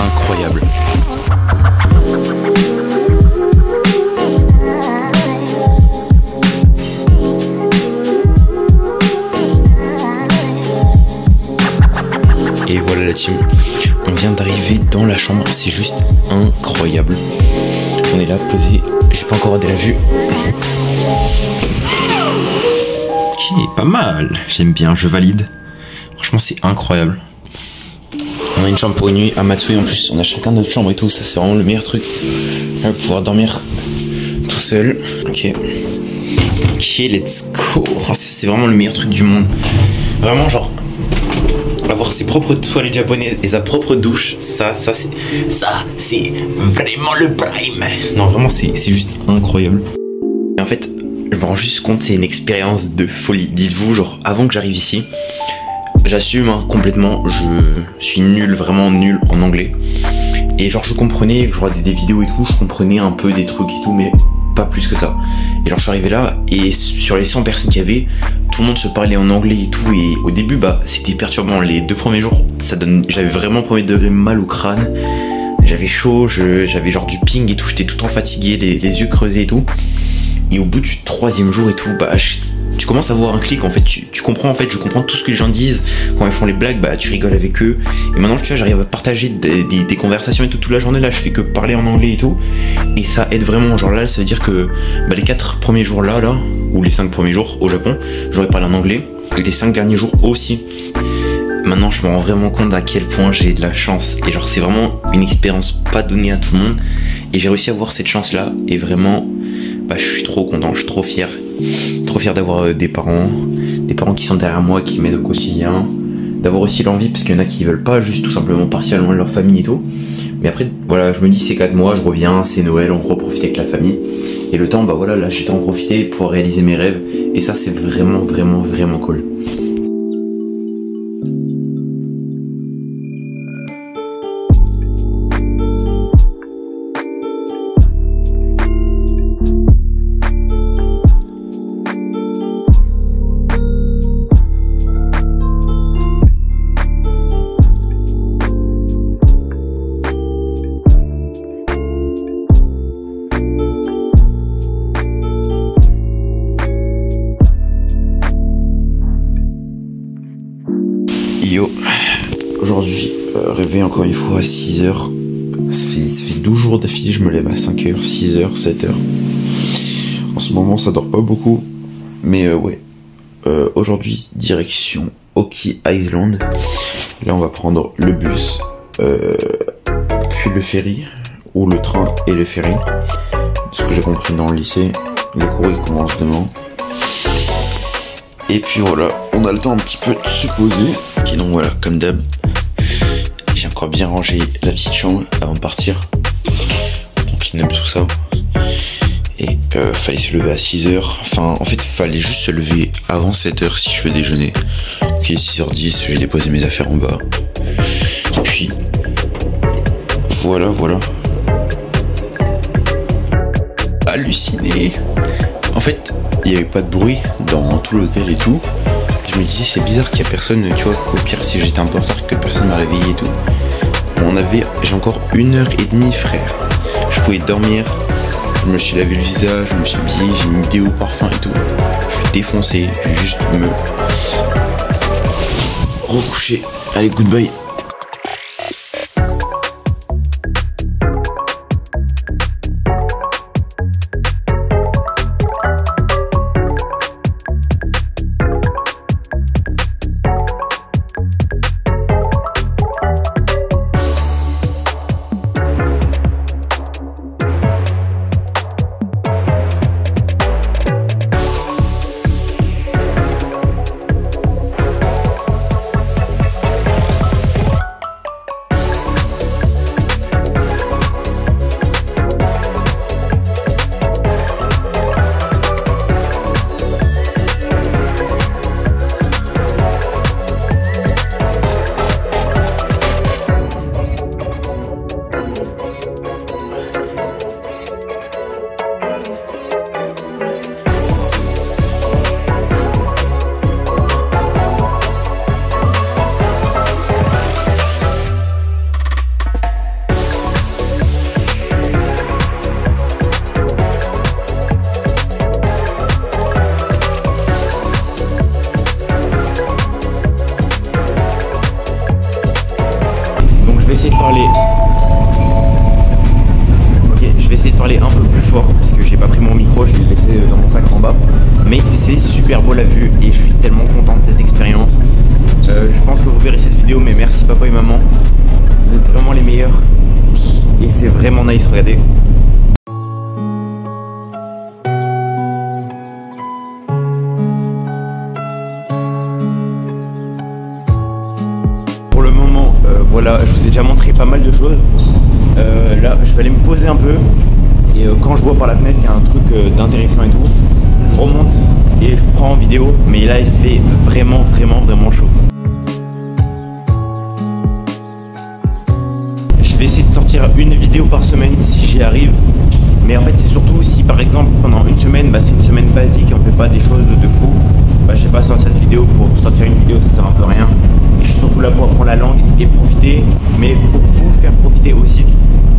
incroyable. Et voilà la team, on vient d'arriver dans la chambre, c'est juste incroyable. On est là posé, j'ai pas encore regardé la vue. Ok, pas mal, j'aime bien, je valide. Franchement c'est incroyable. On a une chambre pour une nuit à Matsui en plus, on a chacun notre chambre et tout, ça c'est vraiment le meilleur truc. On va pouvoir dormir tout seul. Ok, let's go. Oh, c'est vraiment le meilleur truc du monde. Vraiment genre avoir ses propres toilettes japonaises et sa propre douche, ça c'est vraiment le prime. Non vraiment c'est juste incroyable. Et en fait je me rends juste compte, c'est une expérience de folie. Dites-vous, genre avant que j'arrive ici, j'assume hein, complètement, je suis nul, vraiment nul en anglais. Et genre je comprenais, je regardais des vidéos et tout, je comprenais un peu des trucs et tout, mais pas plus que ça. Et genre je suis arrivé là et sur les 100 personnes qu'il y avait, tout le monde se parlait en anglais et tout. Et au début bah c'était perturbant, les 2 premiers jours j'avais vraiment premier degré mal au crâne. J'avais chaud, j'avais genre du ping et tout, j'étais tout le temps fatigué, les yeux creusés et tout. Et au bout du 3e jour et tout, bah tu commences à voir un clic en fait, tu comprends en fait, je comprends tout ce que les gens disent. Quand ils font les blagues, bah tu rigoles avec eux. Et maintenant tu vois, j'arrive à partager des conversations et tout toute la journée. Là je fais que parler en anglais et tout. Et ça aide vraiment, genre là ça veut dire que bah, les 4 premiers jours là, ou les 5 premiers jours au Japon, j'aurais parlé en anglais. Et les 5 derniers jours aussi. Maintenant je me rends vraiment compte à quel point j'ai de la chance. Et genre c'est vraiment une expérience pas donnée à tout le monde. Et j'ai réussi à avoir cette chance là. Et vraiment, bah, je suis trop content, je suis trop fier. Trop fier d'avoir des parents qui sont derrière moi, qui m'aident au quotidien. D'avoir aussi l'envie, parce qu'il y en a qui veulent pas juste tout simplement partir loin de leur famille et tout. Mais après, voilà, je me dis c'est 4 mois, je reviens, c'est Noël, on reprofite avec la famille. Et le temps, bah voilà, là j'ai le temps de profiter pour réaliser mes rêves. Et ça c'est vraiment, vraiment, vraiment cool. Yo, aujourd'hui, réveillé encore une fois à 6h. Ça fait 12 jours d'affilée, je me lève à 5h, 6h, 7h. En ce moment, ça dort pas beaucoup. Mais ouais, aujourd'hui, direction Oki Island. Là, on va prendre le bus, puis le ferry, ou le train et le ferry. Ce que j'ai compris dans le lycée, les cours ils commencent demain. Et puis voilà, on a le temps un petit peu de se poser. Et donc voilà, comme d'hab, j'ai encore bien rangé la petite chambre avant de partir. Donc clean up tout ça. Et fallait se lever à 6h. Enfin, en fait, fallait juste se lever avant 7h si je veux déjeuner. Donc il est 6h10, j'ai déposé mes affaires en bas. Et puis, voilà. Halluciné. En fait, il n'y avait pas de bruit dans tout l'hôtel et tout. Je me disais c'est bizarre qu'il n'y a personne, tu vois, au pire si j'étais un peu en retard que personne m'a réveillé et tout. J'ai encore 1h30 frère. Je pouvais dormir, je me suis lavé le visage, je me suis habillé, j'ai mis des hauts parfums et tout. Je suis défoncé, je vais juste me recoucher. Allez, goodbye. consacre en bas. Mais c'est super beau la vue et je suis tellement content de cette expérience. Je pense que vous verrez cette vidéo, mais merci papa et maman. Vous êtes vraiment les meilleurs. Et c'est vraiment nice, regardez. Pour le moment, voilà, je vous ai déjà montré pas mal de choses. Là, je vais aller me poser un peu. Et quand je vois par la fenêtre qu'il y a un truc d'intéressant et tout, je remonte et je prends en vidéo. Mais là, il fait vraiment chaud. Je vais essayer de sortir une vidéo par semaine si j'y arrive. Mais en fait, c'est surtout si par exemple pendant une semaine, c'est une semaine basique et on fait pas des choses de fou. Je vais pas sortir cette vidéo pour sortir une vidéo, ça sert un peu à rien. Et je suis surtout là pour apprendre la langue et profiter, mais pour vous faire profiter aussi.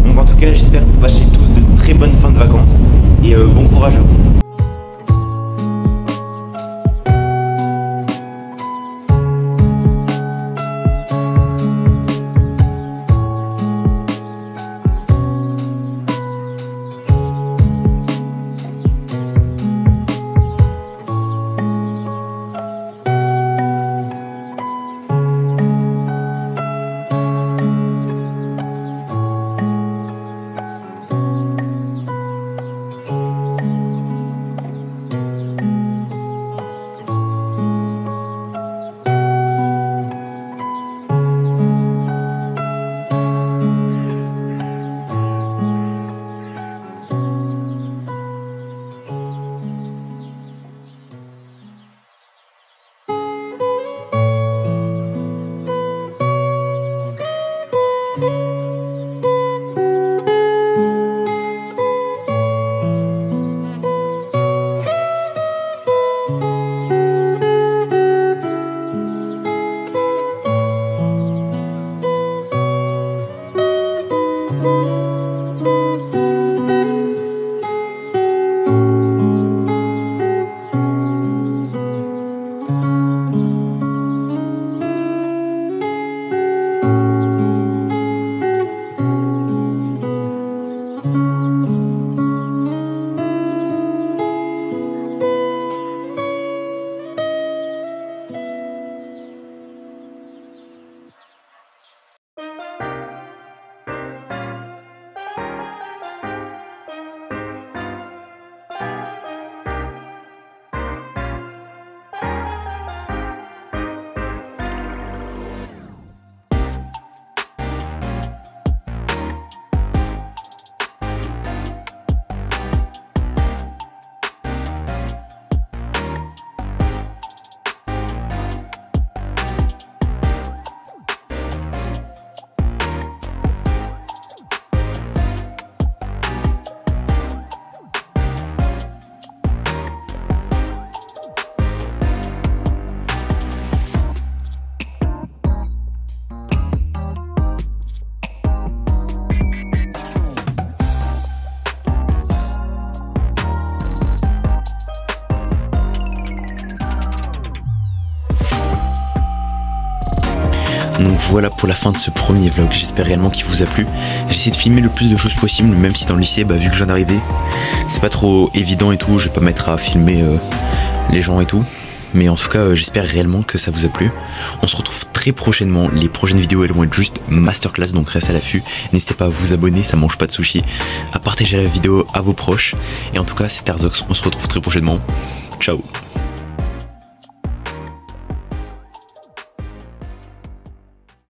Donc en tout cas, j'espère que vous passez tous de très bonnes fins de vacances et bon courage à vous. Donc voilà pour la fin de ce premier vlog, j'espère réellement qu'il vous a plu. J'ai essayé de filmer le plus de choses possible, même si dans le lycée, vu que je viens d'arriver, c'est pas trop évident et tout, je vais pas mettre à filmer les gens et tout. Mais en tout cas, j'espère réellement que ça vous a plu. On se retrouve très prochainement, les prochaines vidéos elles vont être juste masterclass, donc restez à l'affût. N'hésitez pas à vous abonner, ça mange pas de sushi, à partager la vidéo à vos proches. Et en tout cas, c'était Arzox, on se retrouve très prochainement. Ciao.